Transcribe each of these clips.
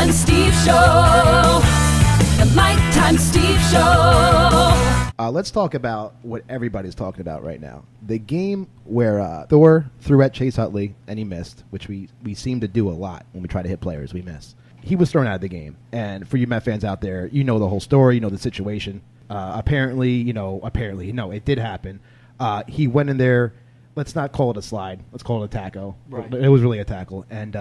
Times Steve Show. The Mike Times Steve Show. Let's talk about what everybody's talking about right now. The game where Thor threw at Chase Utley and he missed, which we seem to do a lot when we try to hit players. We miss. He was thrown out of the game. And for you Met fans out there, you know the whole story. You know the situation. Apparently, it did happen. He went in there. Let's not call it a slide. Let's call it a tackle. Right. It was really a tackle. And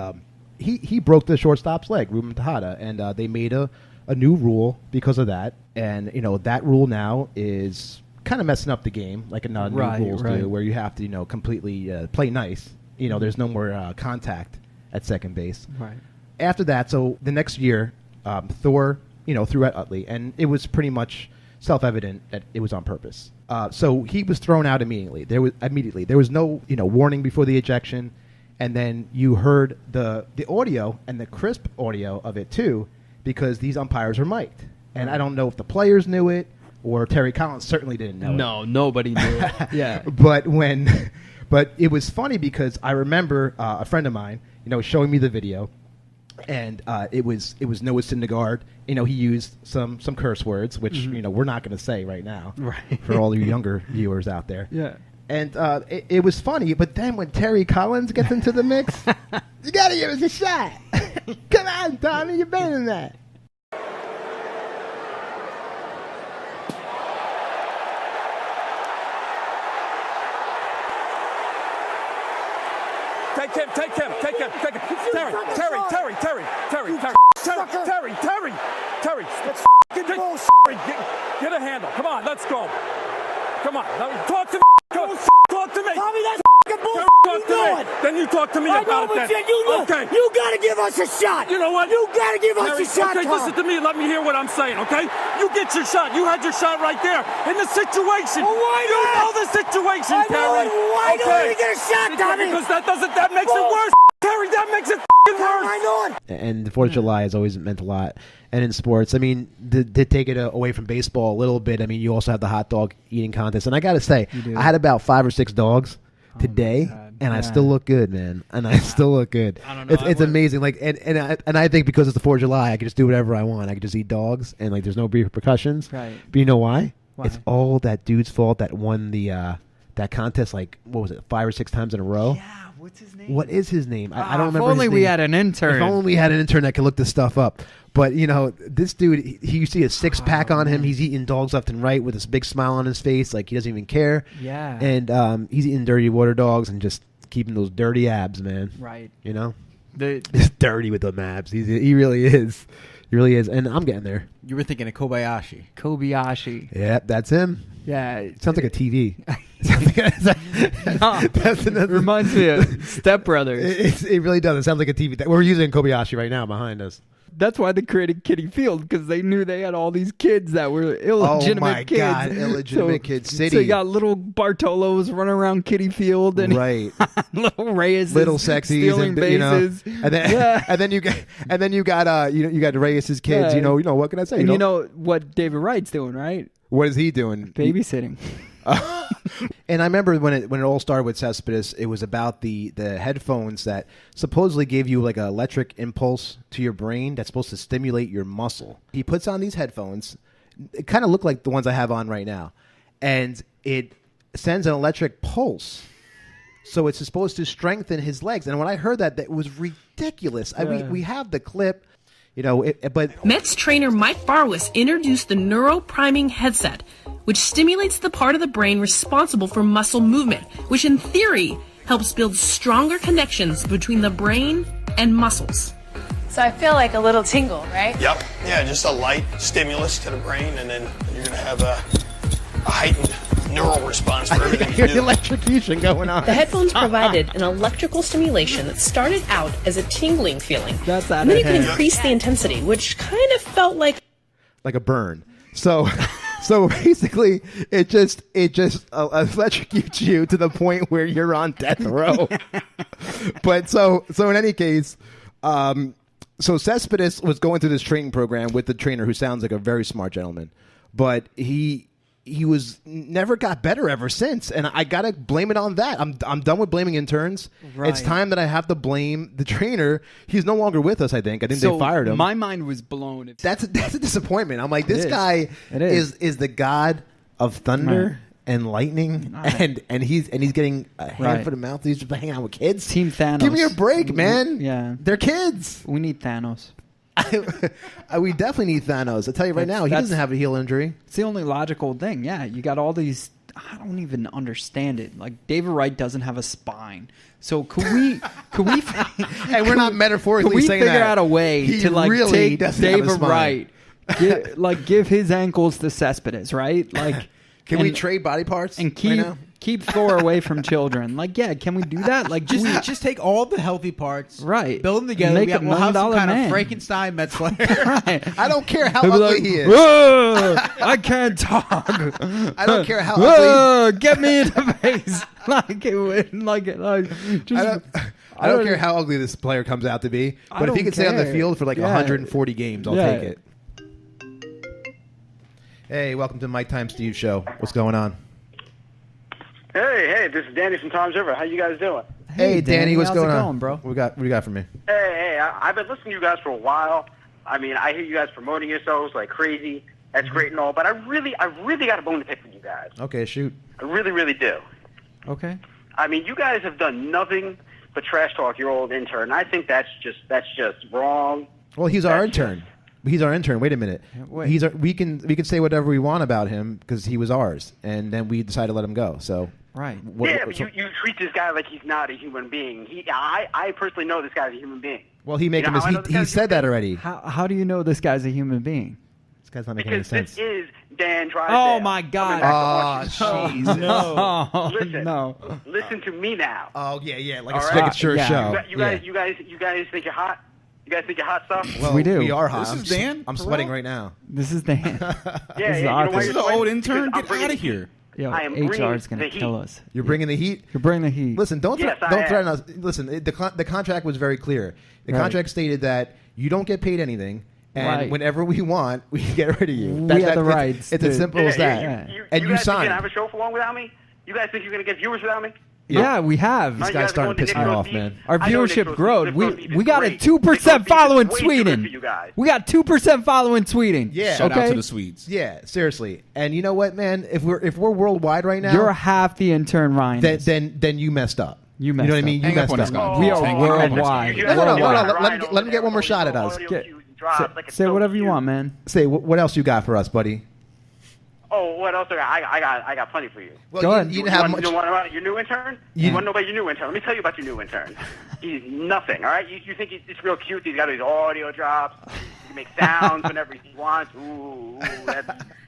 he broke the shortstop's leg, Ruben Tejada. And they made a new rule because of that. And, that rule now is kind of messing up the game, like new rules do, where you have to, completely play nice. There's no more contact at second base. Right. After that, so the next year, Thor, threw at Utley. And it was pretty much self-evident that it was on purpose. So he was thrown out immediately. There was no warning before the ejection, and then you heard the audio and the crisp audio of it too, because these umpires are mic'd. And I don't know if the players knew it or Terry Collins certainly didn't know it. No, nobody knew it. Yeah. But it was funny because I remember a friend of mine, showing me the video. And it was Noah Syndergaard. He used some curse words, which we're not going to say right now, right? For all you younger viewers out there. Yeah. And it was funny, but then when Terry Collins gets into the mix, you got to give us a shot. Come on, Tommy, you're better than that. Take him. Terry. That's f***ing bullshit. Get a handle. Come on, let's go. Come on. Talk to me. Talk to me. Tommy, that's f***ing bullshit. Talk to me. Then you talk to me about it then. Okay. You gotta give us a shot. You know what? You gotta give us a shot, Okay, Tom. listen to me. Let me hear what I'm saying, okay? You get your shot. You had your shot right there in the situation. Well, why you not? know the situation, Terry. Why don't we get a shot, Tommy? Because that makes it worse, Terry. That makes it worse. And the 4th of July has always meant a lot. And in sports, I mean, to take it away from baseball a little bit, I mean, you also have the hot dog eating contest. And I got to say, I had about 5 or 6 dogs today, and I still look good, man. And I still look good. I don't know. It's amazing. Like, and I think because it's the 4th of July, I can just do whatever I want. I can just eat dogs, and like, there's no repercussions. Right. But you know why? It's all that dude's fault that won the that contest. Like, what was it, 5 or 6 times in a row? Yeah. What's his name? What is his name? I don't remember. If only his name. we had an intern. If only we had an intern that could look this stuff up. But this dude, you see a 6-pack on him. He's eating dogs left and right with this big smile on his face, like he doesn't even care. Yeah. And he's eating dirty water dogs and just keeping those dirty abs, man. Right. He's dirty with the abs. He really is. He really is. And I'm getting there. You were thinking of Kobayashi. Yeah, that's him. Yeah. It sounds like a TV. It reminds me of Step Brothers. It really does. It sounds like a TV. We're using Kobayashi right now behind us. That's why they created Kiddie Field, because they knew they had all these kids that were illegitimate kids. Oh, my God. Illegitimate Kid City. So you got little Bartolos running around Kiddie Field. And little Reyes. Little sexies. Stealing bases. And then you got Reyes' kids. Yeah. What can I say? And you know what David Wright's doing, right? What is he doing? Babysitting. And I remember when it all started with Cespedes, it was about the headphones that supposedly gave you like an electric impulse to your brain that's supposed to stimulate your muscle. He puts on these headphones. It kind of look like the ones I have on right now. And it sends an electric pulse. So it's supposed to strengthen his legs. And when I heard that was ridiculous. We have the clip. But Mets trainer Mike Barwis introduced the neuropriming headset, which stimulates the part of the brain responsible for muscle movement, which in theory helps build stronger connections between the brain and muscles. So I feel like a little tingle, right? Yep. Yeah, just a light stimulus to the brain, and then you're going to have a heightened neural response for everything you do. The electrocution going on. The headphones provided an electrical stimulation that started out as a tingling feeling. That's and then you can increase the intensity, which kind of felt like a burn. So basically, it just electrocutes you to the point where you're on death row. But so in any case, so Cespedes was going through this training program with the trainer who sounds like a very smart gentleman, but he he was never got better ever since, and I gotta blame it on that. I'm done with blaming interns. Right. It's time that I have to blame the trainer. He's no longer with us. I think they fired him. My mind was blown. That's a disappointment. I'm like, this guy is the god of thunder and lightning, and he's getting a hand for the mouth. He's just hanging out with kids. Team Thanos. Give me a break, man. Yeah, they're kids. We need Thanos. We definitely need Thanos. I'll tell you right now, he doesn't have a heel injury. It's the only logical thing. Yeah, you got all these. I don't even understand it. Like David Wright doesn't have a spine. So could we? And we're not metaphorically saying that. Can we figure out a way to like really take David Wright, give his ankles to Cespedes, right? Like, can we trade body parts and keep Thor away from children? Like, yeah, can we do that? Like, just take all the healthy parts, right? Build them together. Make We'll have some kind man. of Frankenstein Mets player. Right. I don't care how ugly he is. I can't talk. I don't care how ugly. Get me in the face. I don't care how ugly this player comes out to be, but if he can stay on the field for like 140 games, I'll take it. Hey, welcome to MikexSteve Show. What's going on? Hey, this is Danny from Tom's River. How you guys doing? Hey, Danny, what's going on, bro? What do you got for me? Hey, I've been listening to you guys for a while. I mean, I hear you guys promoting yourselves like crazy. That's great and all, but I really got a bone to pick with you guys. Okay, shoot. I really, really do. Okay. I mean, you guys have done nothing but trash talk your old intern. I think that's just wrong. Well, he's our intern. He's our intern. Wait a minute. Wait. We can say whatever we want about him because he was ours, and then we decided to let him go. So right. But you treat this guy like he's not a human being. I personally know this guy's a human being. Well, he said that already. How do you know this guy's a human being? This guy's not making any sense. This is Dan Drysdale. Oh my God! Oh, jeez, no. Listen to me now. Oh yeah, like a sure show. You guys think you're hot? You guys think you're hot stuff? Well, we do. We are hot. This is Dan. I'm sweating right now. This is Dan. This is the old intern. Get out of here. Yo, I am HR is going to kill us. You're bringing the heat? You're bringing the heat. Listen, don't threaten us. Listen, the contract was very clear. The contract stated that you don't get paid anything, and whenever we want, we can get rid of you. We have the rights. It's as simple as that. And you guys think you can have a show for long without me? You guys think you're going to get viewers without me? Yeah, we have. This guy's starting to piss me off, man. Our viewership growed. We got a 2% follow in Sweden. We got 2% follow in Sweden. Yeah. Shout out to the Swedes. Yeah, seriously. And you know what, man? If we're worldwide right now, you're half the intern, Ryan. Then you messed up. You know what I mean? You messed up. We are worldwide. Let him get one more shot at us. Say whatever you want, man. Say what else you got for us, buddy? Oh, what else? I got plenty for you. Well, Go ahead. You didn't have much. You want about your new intern? You want to know about your new intern? Let me tell you about your new intern. He's nothing, all right? You think he's real cute? He's got these audio drops. He can make sounds whenever he wants. Ooh,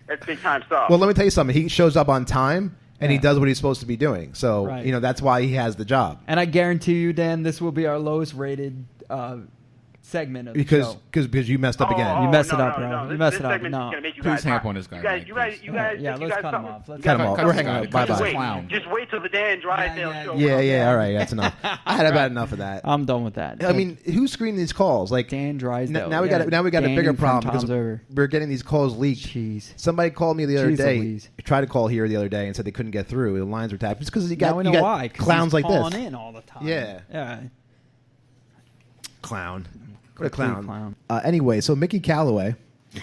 that's big time stuff. Well, let me tell you something. He shows up on time, and he does what he's supposed to be doing. So, that's why he has the job. And I guarantee you, Dan, this will be our lowest rated segment of the show. Because you messed up again. You messed it up, bro. You messed it up. No. Please hang up on this guy. You guys. Yeah, let's cut him off. Cut him off. We're hanging up. Bye-bye. Just wait till the Dan Drysdale show. Yeah. All right, that's enough. I had about enough of that. I'm done with that. I mean, who's screening these calls? Like Dan Drysdale. Now we got a bigger problem because we're getting these calls leaked. Jeez. Somebody called me the other day. Tried to call here the other day and said they couldn't get through. The lines were tapped. It's because you got why. Clowns like this. In all the time. Yeah. Clown. What a Complete clown. Anyway, so Mickey Callaway,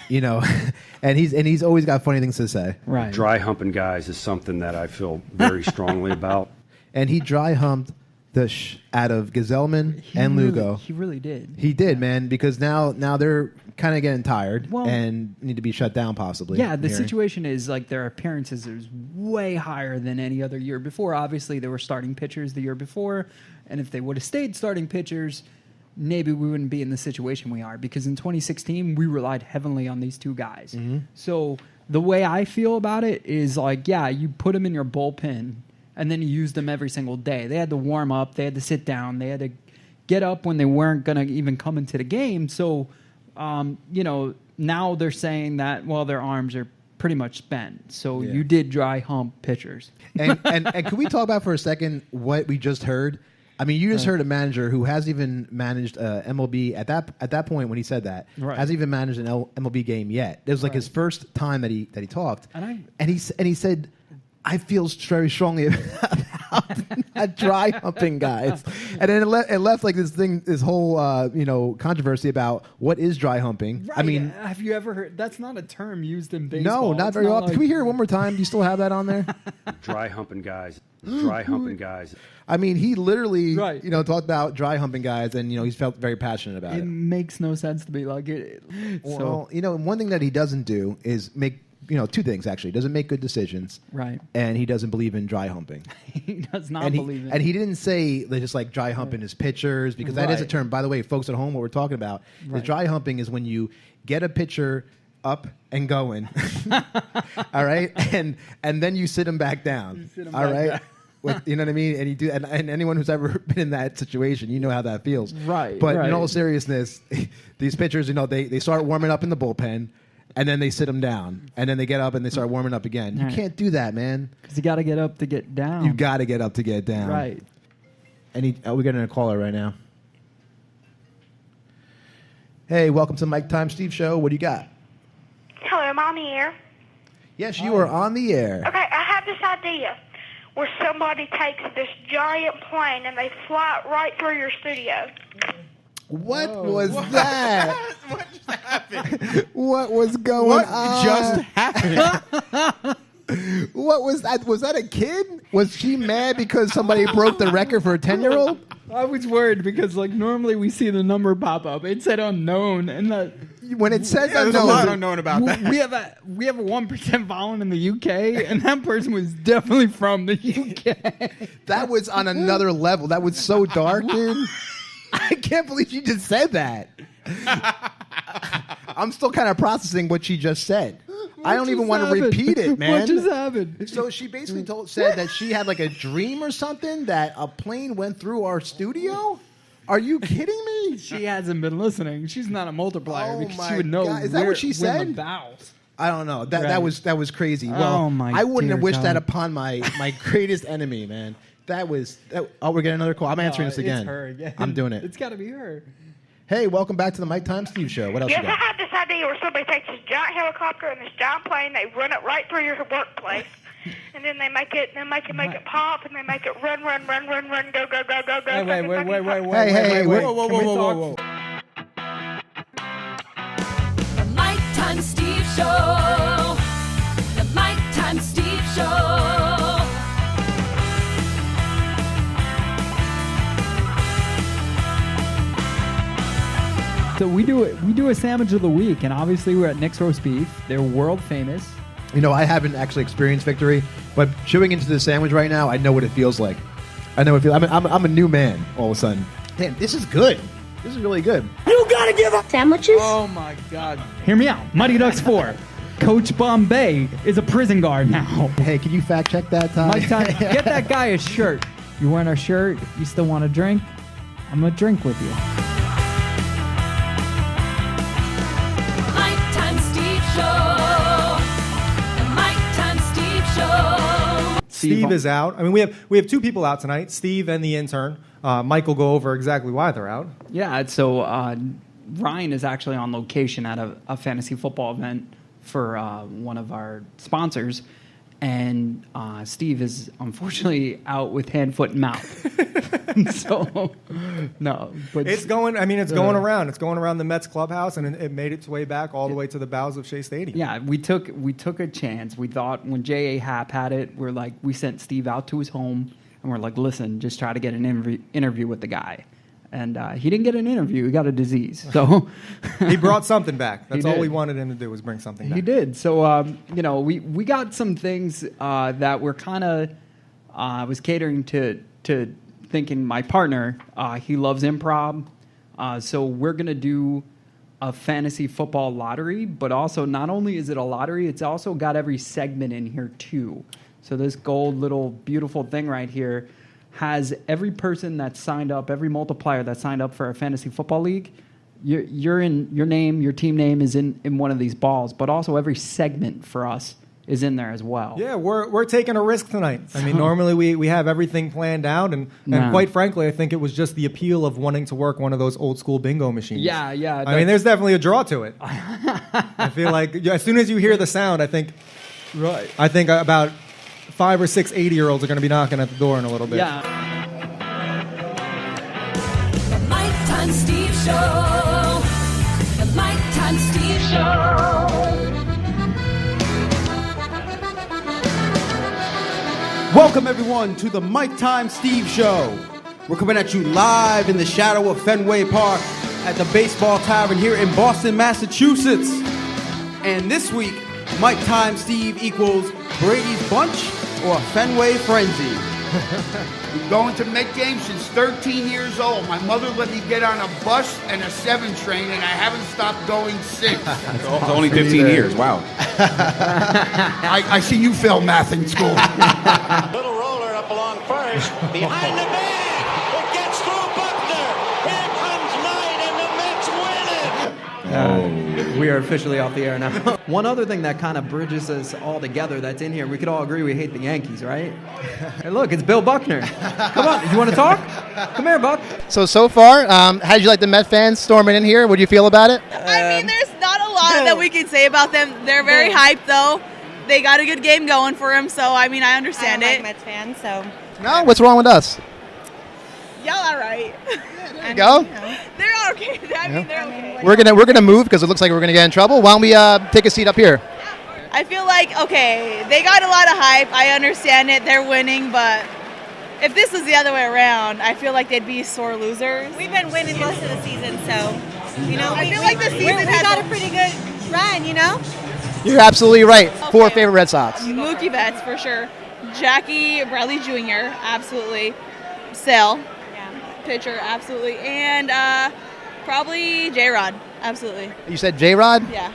and he's always got funny things to say. Right. Dry humping guys is something that I feel very strongly about. And he dry humped the out of Gazelman and Lugo. He really did. He did, man, because now they're kind of getting tired and need to be shut down possibly. Yeah, the situation is like their appearances is way higher than any other year before. Obviously, they were starting pitchers the year before, and if they would have stayed starting pitchers, maybe we wouldn't be in the situation we are, because in 2016 we relied heavily on these two guys. Mm-hmm. So the way I feel about it is like, yeah, you put them in your bullpen and then you use them every single day. They had to warm up, they had to sit down, they had to get up when they weren't going to even come into the game. So, now they're saying that, well, their arms are pretty much spent. So you did dry hump pitchers. And can we talk about for a second what we just heard? I mean, you just heard a manager who hasn't even managed MLB at that point when he said that hasn't even managed an MLB game yet. It was like his first time that he talked, and he said, "I feel very strongly about dry humping guys," and then it left like this whole controversy about what is dry humping. Right. I mean, have you ever heard? That's not a term used in baseball. No, not very often. Can we hear it one more time? Do you still have that on there? Dry humping guys. Dry humping guys. I mean, he literally, talked about dry humping guys, and he felt very passionate about it. It makes no sense to me. Like it. Well, one thing that he doesn't do is make, two things actually. He doesn't make good decisions, right? And he doesn't believe in dry humping. He does not believe in. And he didn't say they just like dry humping his pitchers, because that is a term. By the way, folks at home, what we're talking about is dry humping is when you get a pitcher up and going, all right, and then you sit him back down, all right. You know what I mean? And you do, and anyone who's ever been in that situation, you know how that feels, right? But in all seriousness, these pitchers, they start warming up in the bullpen, and then they sit them down, and then they get up and they start warming up again. You can't do that, man. Because you got to get up to get down. You got to get up to get down, right? We're getting a caller right now. Hey, welcome to the MikexSteve Show. What do you got? Hello, I'm on the air. Yes, you are on the air. Okay, I have this idea where somebody takes this giant plane and they fly it right through your studio. What was that? What just happened? What was going on? What just happened? What was that? Was that a kid? Was she mad because somebody broke the record for a 10-year-old? I was worried because, normally we see the number pop up. It said unknown, and when it says unknown, there's a lot unknown about that. We have a 1% following in the UK, and that person was definitely from the UK. That was on another level. That was so dark, dude. I can't believe she just said that. I'm still kind of processing what she just said. I don't even want to repeat it, man. What just happened? So she basically said that she had like a dream or something that a plane went through our studio? Are you kidding me? She hasn't been listening. She's not a multiplier because she would know. God. Is that what she said? The bowels. I don't know. That was crazy. Well, my I wouldn't dear have wished God. that upon my greatest enemy, man. That was. Oh, we're getting another call. I'm answering this again. It's her again. I'm doing it. It's got to be her. Hey, welcome back to the MikexSteve Show. What else Yes, you I got? have this idea where somebody takes this giant helicopter and this giant plane, they run it right through your workplace, and then they make it pop, and they make it run, go. Wait. Hey, Whoa. The MikexSteve Show. The MikexSteve Show. So we do a sandwich of the week, and obviously we're at Nick's Roast Beef. They're world famous. I haven't actually experienced victory, but chewing into the sandwich right now, I know what it feels like. I know what it feels. I'm a new man all of a sudden. Damn, this is good. This is really good. You gotta give up Sandwiches? Oh my God! Hear me out. Mighty Ducks 4. Coach Bombay is a prison guard now. Hey, can you fact check that, Ty? Mike Tyson, get that guy a shirt. You wearing our shirt? You still want a drink? I'm gonna drink with you. Steve is out. I mean, we have two people out tonight, Steve and the intern. Mike will go over exactly why they're out. Yeah, so Ryan is actually on location at a fantasy football event for one of our sponsors, and Steve is unfortunately out with hand, foot, and mouth. So, no. But it's going. I mean, it's going around. It's going around the Mets clubhouse, and it made its way back all the way to the bowels of Shea Stadium. Yeah, we took a chance. We thought when J.A. Happ had it, we sent Steve out to his home, and we're like, listen, just try to get an interview with the guy. And he didn't get an interview. He got a disease. So he brought something back. That's all did. we wanted him to do was bring something back. He did. So, we got some things that were kind of, I was catering to thinking my partner, he loves improv. So we're going to do a fantasy football lottery, but also not only is it a lottery, it's also got every segment in here too. So this gold little beautiful thing right here has every person that signed up, every multiplier that signed up for our fantasy football league. Your team name is in one of these balls, but also every segment for us is in there as well. Yeah, we're taking a risk tonight. I mean, normally we have everything planned out, and quite frankly, I think it was just the appeal of wanting to work one of those old school bingo machines. Yeah. I mean, there's definitely a draw to it. I feel like as soon as you hear the sound, I think about 5 or 6 80-year-olds are going to be knocking at the door in a little bit. Yeah. The Mike Time Steve Show. The Mike Time Steve Show. Welcome, everyone, to the Mike Time Steve Show. We're coming at you live in the shadow of Fenway Park at the Baseball Tavern here in Boston, Massachusetts. And this week, Mike Time Steve equals Brady's Bunch or Fenway Frenzy. We're going to Met games since 13 years old. My mother let me get on a bus and a 7 train, and I haven't stopped going since. It's only 15 years. Wow. I see you failed math in school. Little roller up along first. Behind the bag. It gets through Buckner. Here comes Knight, and the Mets win it. We are officially off the air now. One other thing that kind of bridges us all together that's in here, we could all agree we hate the Yankees, right? Hey, look, it's Bill Buckner. Come on, you want to talk? Come here, Buck. So far, how did you like the Met fans storming in here? What do you feel about it? I mean, there's not a lot that we can say about them. They're very hyped, though. They got a good game going for them, so, I mean, I understand I it. don't like Mets fans, so... No? What's wrong with us? Y'all all right. There you go. They're okay. I mean, they're okay. We're gonna move because it looks like we're gonna get in trouble. Why don't we take a seat up here? I feel like, okay, they got a lot of hype. I understand it. They're winning, but if this was the other way around, I feel like they'd be sore losers. We've been winning most of the season, so, you know. I feel like the season we got a pretty good run, you know? You're absolutely right. 4 favorite Red Sox. Mookie Betts, for sure. Jackie Bradley Jr., absolutely. Sale. Pitcher, absolutely. And probably J-Rod, absolutely. You said J-Rod? Yeah.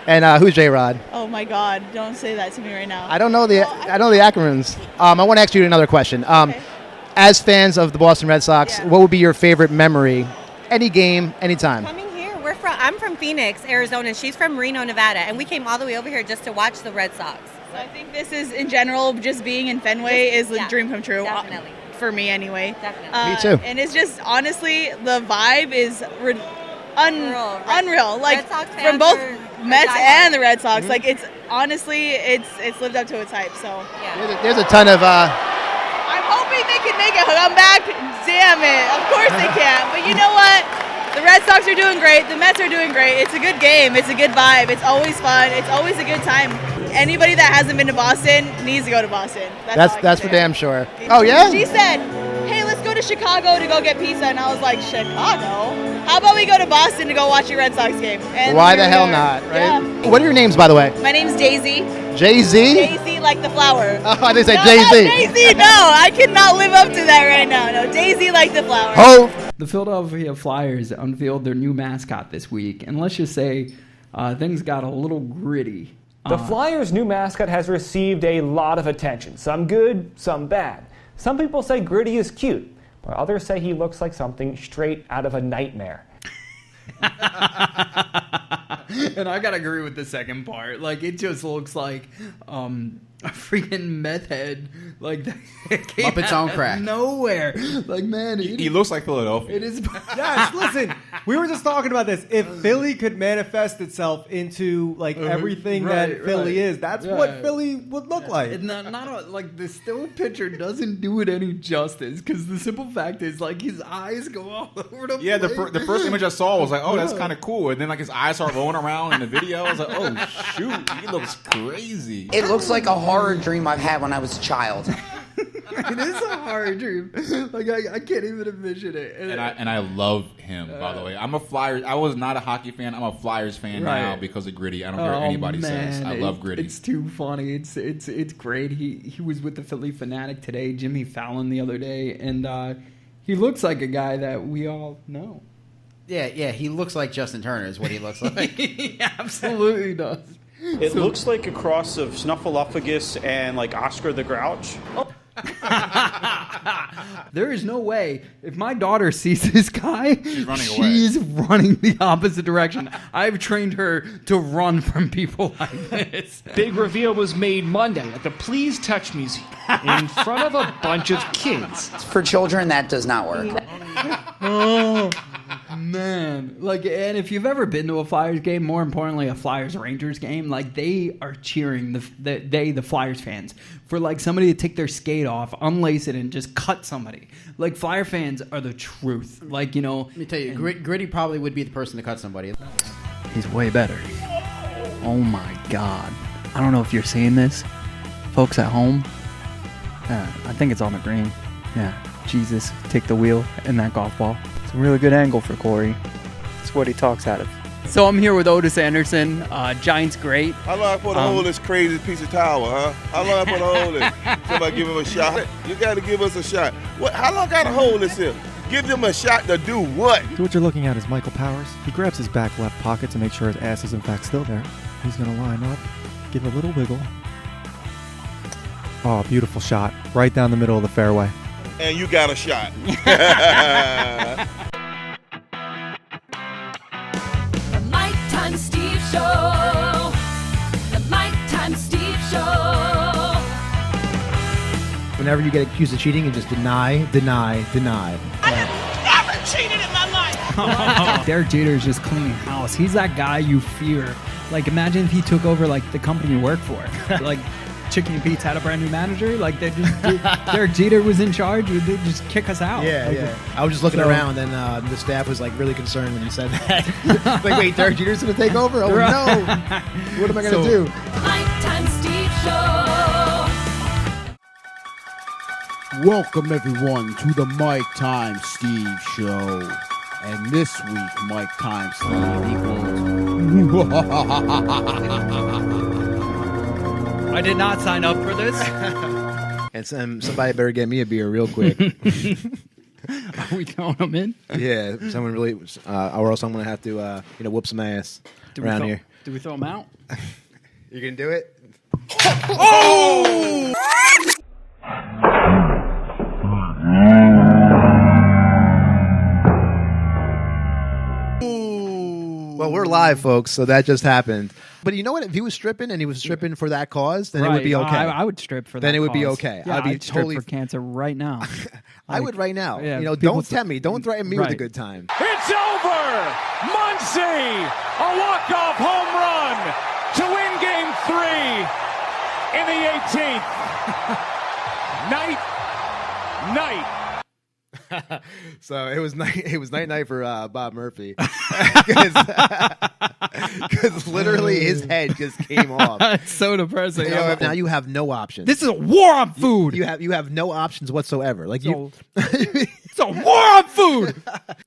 And who's J-Rod? Oh my God! Don't say that to me right now. I don't know the acronyms. I want to ask you another question. As fans of the Boston Red Sox, what would be your favorite memory? Any game, anytime. Coming here, I'm from Phoenix, Arizona. She's from Reno, Nevada, and we came all the way over here just to watch the Red Sox. So I think this is, in general, just being in Fenway is a dream come true. Definitely. For me, anyway. Definitely. Me too. And it's just, honestly, the vibe is unreal. Like, from both Mets and the Red Sox. Like, it's honestly, it's lived up to its hype. So There's a ton of. I'm hoping they can make a comeback. Damn it! Of course they can. But you know what? The Red Sox are doing great. The Mets are doing great. It's a good game. It's a good vibe. It's always fun. It's always a good time. Anybody that hasn't been to Boston needs to go to Boston. That's for damn sure. Oh yeah. She said, "Hey, let's go to Chicago to go get pizza," and I was like, "Chicago? How about we go to Boston to go watch your Red Sox game?" And why the hell not? Right? Yeah. What are your names, by the way? My name's Daisy. Jay-Z? Daisy, like the flower. Oh, I didn't say No, Jay-Z. not Daisy. No, I cannot live up to that right now. No, Daisy, like the flower. Oh. The Philadelphia Flyers unveiled their new mascot this week, and let's just say things got a little gritty. The Flyers' new mascot has received a lot of attention, some good, some bad. Some people say Gritty is cute, while others say he looks like something straight out of a nightmare. And I gotta agree with the second part. Like, it just looks like a freaking meth head. Like, Muppets on crack. Nowhere. Like, man. He looks like Philadelphia. It is. Yes, listen. We were just talking about this. If Philly could manifest itself into like everything that Philly is, that's what Philly would look like. Like the still picture doesn't do it any justice because the simple fact is like his eyes go all over the Yeah, place. the first image I saw was like, oh, that's kind of cool. And then like his eyes start rolling around in the video. I was like, oh, shoot, he looks crazy. It looks like a horror dream I've had when I was a child. It is a horror dream. Like I can't even envision it. And I love him, by the way. I'm a Flyers. I was not a hockey fan. I'm a Flyers fan now because of Gritty. I don't care what anybody says. I love Gritty. It's too funny. It's great. He was with the Philly Fanatic today, Jimmy Fallon the other day, and he looks like a guy that we all know. Yeah, he looks like Justin Turner is what he looks like. He absolutely does. It looks like a cross of Snuffleupagus and like Oscar the Grouch. There is no way. If my daughter sees this guy, she's running the opposite direction. I've trained her to run from people like this. Big reveal was made Monday at the Please Touch Museum in front of a bunch of kids. For children, that does not work. Oh, man. Like, and if you've ever been to a Flyers game, more importantly, a Flyers-Rangers game, like, they are cheering, the Flyers fans, for, like, somebody to take their skate off, unlace it, and just cut somebody. Like, Flyer fans are the truth. Like, you know. Let me tell you, Gritty probably would be the person to cut somebody. He's way better. Oh, my God. I don't know if you're seeing this. Folks at home, I think it's on the green. Yeah. Jesus, take the wheel and that golf ball. It's a really good angle for Corey. It's what he talks out of. So I'm here with Otis Anderson, Giants great. How long I put a hole in this crazy piece of towel, huh? How long I put a hole in? Somebody give him a shot? You got to give us a shot. What? How long I got a hole in this here? Give them a shot to do what? So what you're looking at is Michael Powers. He grabs his back left pocket to make sure his ass is in fact still there. He's going to line up, give a little wiggle. Oh, beautiful shot. Right down the middle of the fairway. And you got a shot. The Mike Time Steve Show. The Mike Time Steve Show. Whenever you get accused of cheating, you just deny. I have never cheated in my life. Derek Jeter is just cleaning house. He's that guy you fear. Like, imagine if he took over, like, the company you work for. Like, Chicken and Pete's had a brand new manager. Like, they just Derek Jeter was in charge. They'd just kick us out. Yeah, like, yeah. I was just looking around, and the staff was like really concerned when you said that. Like, wait, Derek Jeter's gonna take over? Oh no! What am I gonna do? Mike Time Steve Show. Welcome, everyone, to the Mike Time Steve Show. And this week, Mike Time Steve equals... I did not sign up for this. And somebody better get me a beer real quick. Are we throwing them in? Yeah, someone really, or else I'm gonna have to, whoop some ass around here. Do we throw them out? You gonna do it? Oh! Well, we're live, folks, so that just happened. But you know what? If he was stripping and he was stripping for that cause, then it would be okay. I would strip for that. Then it would be cause. okay. Yeah, I'd be I'd totally strip for cancer right now. I would right now. Yeah, don't tempt me. Don't threaten me with a good time. It's over! Muncy! A walk-off home run to win Game 3 in the 18th. Night. So it was night for Bob Murphy, because literally his head just came off. It's so depressing. Now you have no options. This is a war on food. You have no options whatsoever. Like it's a war on food.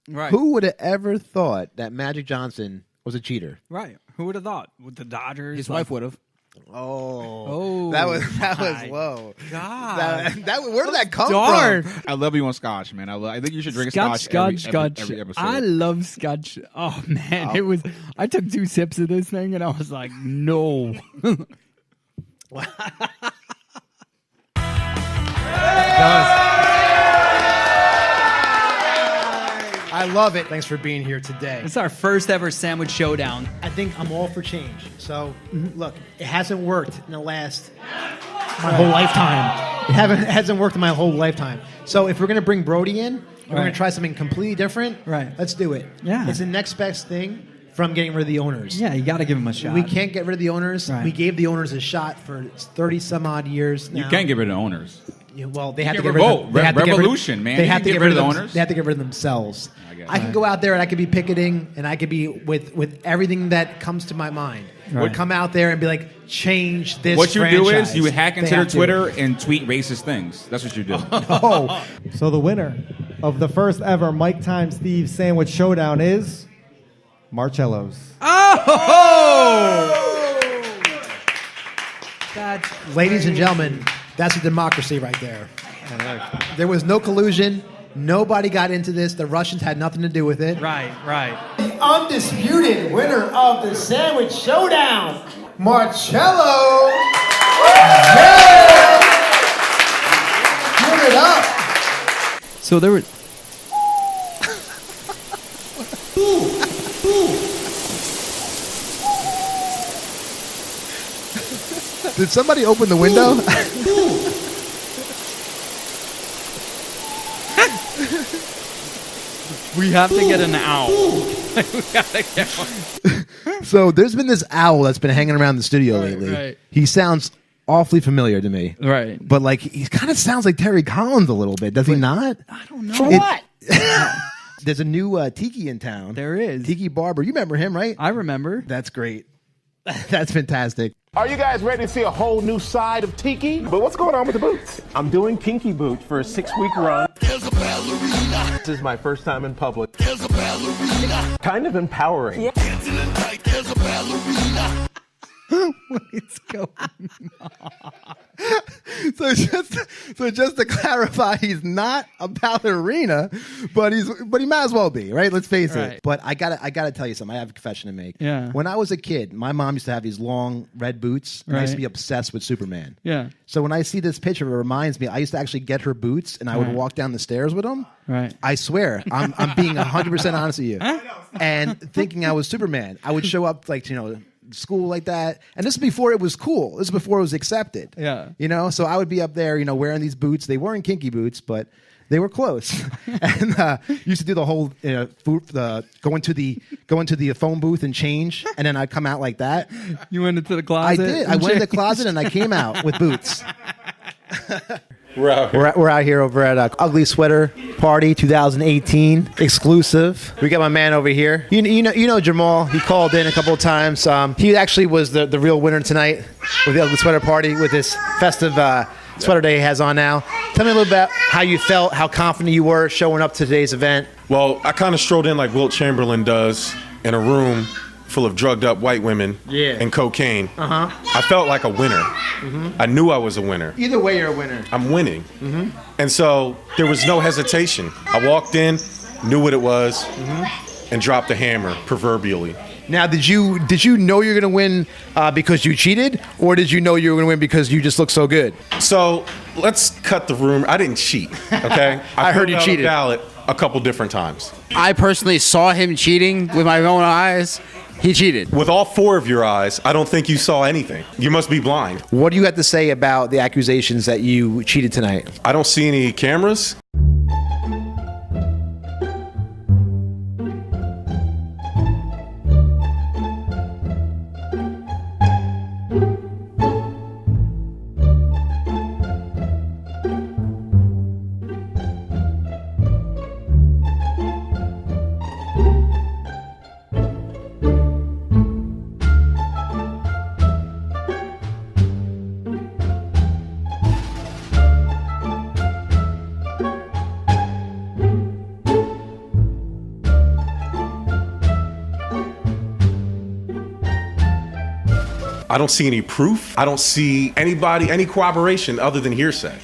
Right. Who would have ever thought that Magic Johnson was a cheater? Right. Who would have thought? With the Dodgers, His wife would have. Oh, that was whoa. God, where did that come from? I love you on Scotch, man. I think you should drink Scotch. every episode. I love Scotch. Oh man, it was. I took 2 sips of this thing and I was like, no. I love it. Thanks for being here today. It's our first ever sandwich showdown. I think I'm all for change. So, look, it hasn't worked in the last my whole lifetime. It hasn't worked in my whole lifetime. So, if we're going to bring Brody in, we're going to try something completely different. Right. Let's do it. Yeah. It's the next best thing from getting rid of the owners. Yeah, you got to give them a shot. We can't get rid of the owners. Right. We gave the owners a shot for 30 some odd years now. You can't get rid of owners. Yeah, well, they have You to can't get rid revolt. of they have to get rid of- Revolution, man. They You have can to get rid of the owners. They have to get rid of themselves. guess. I can go out there and I could be picketing and I could be with everything that comes to my mind. Right. Would come out there and be like, change this. What you do franchise. is you hack They into their have to. Twitter and tweet racist things. That's what you do. So the winner of the first ever Mike Time Steve Sandwich Showdown is Marcello's. Ladies and gentlemen, that's a democracy right there. There was no collusion. Nobody got into this. The Russians had nothing to do with it. Right. The undisputed winner of the Sandwich Showdown, Marcello. Yeah! Give it up. So there were. Did somebody open the window? We have to get an owl. We gotta get one. So there's been this owl that's been hanging around the studio lately. Right. He sounds awfully familiar to me. Right. But like he kind of sounds like Terry Collins a little bit, does he not? I don't know. For what? There's a new Tiki in town. There is. Tiki Barber. You remember him, right? I remember. That's great. That's fantastic. Are you guys ready to see a whole new side of Tiki? But what's going on with the boots? I'm doing Kinky Boot for a 6-week run. This is my first time in public. Kind of empowering. What is going on? So just to clarify, he's not a ballerina, but he might as well be, right? Let's face it. But I gotta tell you something. I have a confession to make. Yeah. When I was a kid, my mom used to have these long red boots, and I used to be obsessed with Superman. Yeah. So when I see this picture, it reminds me. I used to actually get her boots, and I would walk down the stairs with them. Right. I swear, I'm being 100% honest with you. And thinking I was Superman, I would show up school like that, and this is before it was cool. This is before it was accepted. Yeah. So I would be up there, wearing these boots. They weren't kinky boots, but they were close. And used to do the whole go into the phone booth and change, and then I'd come out like that. You went into the closet? I did. I went in the closet and I came out with boots. We're out here over at Ugly Sweater Party 2018 exclusive. We got my man over here. You know Jamal. He called in a couple of times. He actually was the real winner tonight with the Ugly Sweater Party with this festive sweater day he has on now. Tell me a little bit how you felt, how confident you were showing up to today's event. Well, I kind of strolled in like Wilt Chamberlain does in a room full of drugged up white women and cocaine. I felt like a winner. I knew I was a winner. Either way, you're a winner. I'm winning. And so there was no hesitation. I walked in, knew what it was, and dropped the hammer, proverbially. Now, did you know you were going to win because you cheated, or did you know you were going to win because you just look so good? So let's cut the rumor. I didn't cheat, okay? I heard you cheated. Ballot a couple different times. I personally saw him cheating with my own eyes. He cheated. With all 4 of your eyes, I don't think you saw anything. You must be blind. What do you have to say about the accusations that you cheated tonight? I don't see any cameras. I don't see any proof. I don't see any corroboration other than hearsay.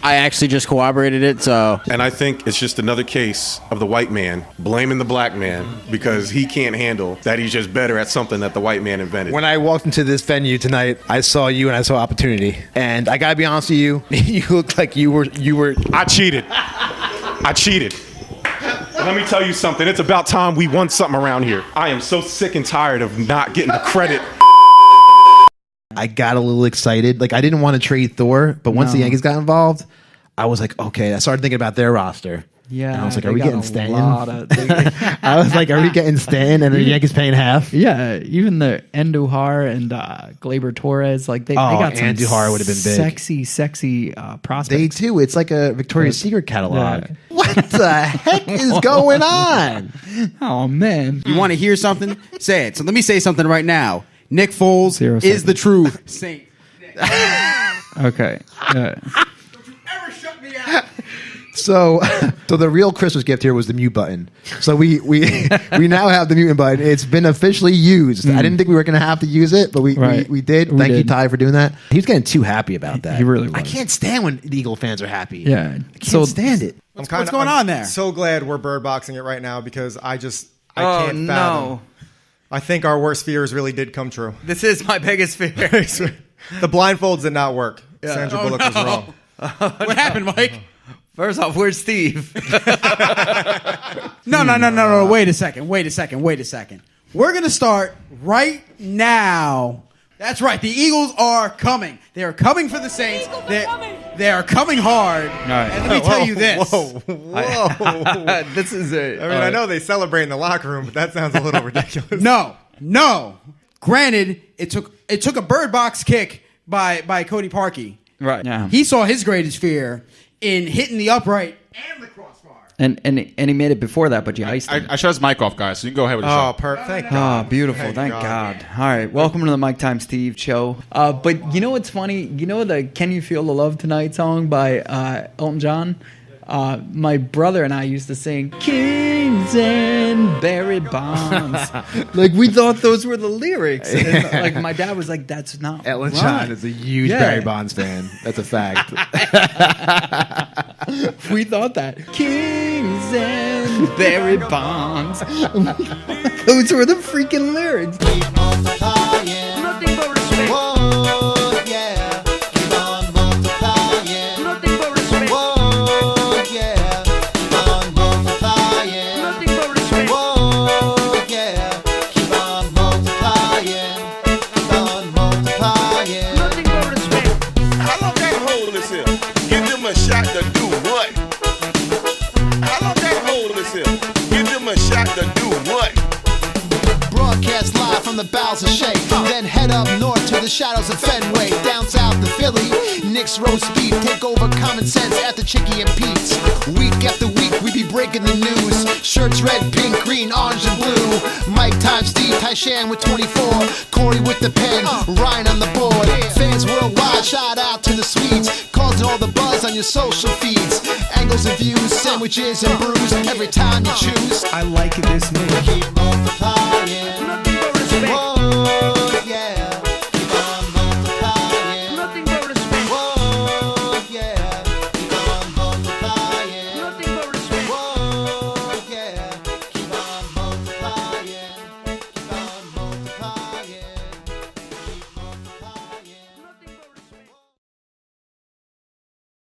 I actually just corroborated it, so. And I think it's just another case of the white man blaming the black man because he can't handle that he's just better at something that the white man invented. When I walked into this venue tonight, I saw you and I saw opportunity. And I gotta be honest with you, you looked like you were. I cheated. And let me tell you something. It's about time we won something around here. I am so sick and tired of not getting the credit. I got a little excited. Like, I didn't want to trade Thor, but once the Yankees got involved, I was like, okay. I started thinking about their roster. Yeah. And I was like, are we getting Stanton? I was like, are we getting Stanton and the Yankees paying half? Yeah. Even the Andujar and Gleyber Torres, like they got some Andujar would have been big. Sexy prospects. They do. It's like a Victoria's Secret catalog. Yeah. What the heck is going on? Oh, man. You want to hear something? Say it. So let me say something right now. Nick Foles is the truth. Saint. Okay. So the real Christmas gift here was the mute button. So we now have the mute button. It's been officially used. I didn't think we were going to have to use it, but we did. Thank you, Ty, for doing that. He was getting too happy about that. He really was. I can't stand when the Eagle fans are happy. Yeah. I can't stand it. What's going on there? I'm so glad we're bird boxing it right now because I can't fathom. I think our worst fears really did come true. This is my biggest fear. The blindfolds did not work. Sandra Bullock was wrong. What happened, Mike? First off, where's Steve? No. Wait a second. We're going to start right now. That's right. The Eagles are coming. They are coming for the Saints. They are coming hard. All right. And let me tell you this. Whoa. This is it. I mean, I know they celebrate in the locker room, but that sounds a little ridiculous. No. Granted, it took a bird box kick by Cody Parkey. Right. Yeah. He saw his greatest fear in hitting the upright and the crossbar. And he made it before that, but you iced him. I shut his mic off, guys, so you can go ahead with your show. Perfect. Thank God. Oh, beautiful. Thank God. All right. Welcome to the Mike Time Steve Show. But you know what's funny? You know the Can You Feel the Love Tonight song by Elton John? My brother and I used to sing Kings and Buried Bonds. Like, we thought those were the lyrics. And, like, my dad was like, that's not Elton right. John is a huge Barry Bonds fan. That's a fact. We thought that. Kings and Buried Bonds. Those were the freaking lyrics. Nothing but respect. Whoa, yeah. Keep on multiplying. Nothing but respect. Whoa, yeah. Keep on multiplying. Nothing but respect. Whoa, yeah. Keep on multiplying. Keep on multiplying. Nothing but respect. How long that hole is here? Give them a shot to do what? How long that hole is here? Give them a shot to do what? Broadcast live from the bowels of Shea. Then head up north to the shadows of Fenway. Down south to Philly, Nick's roast beef. Take over common sense at the Chicky and Pete's. Week after week, we be breaking the news. Shirts red, pink, green, orange, and blue. Mike Time Steve, Tyshan with 24. Corey with the pen, Ryan on the board. Fans worldwide, shout out to the Swedes. Causing all the buzz on your social feeds. Angles and views, sandwiches and brews. Every time you choose, I like this name. Keep multiplying.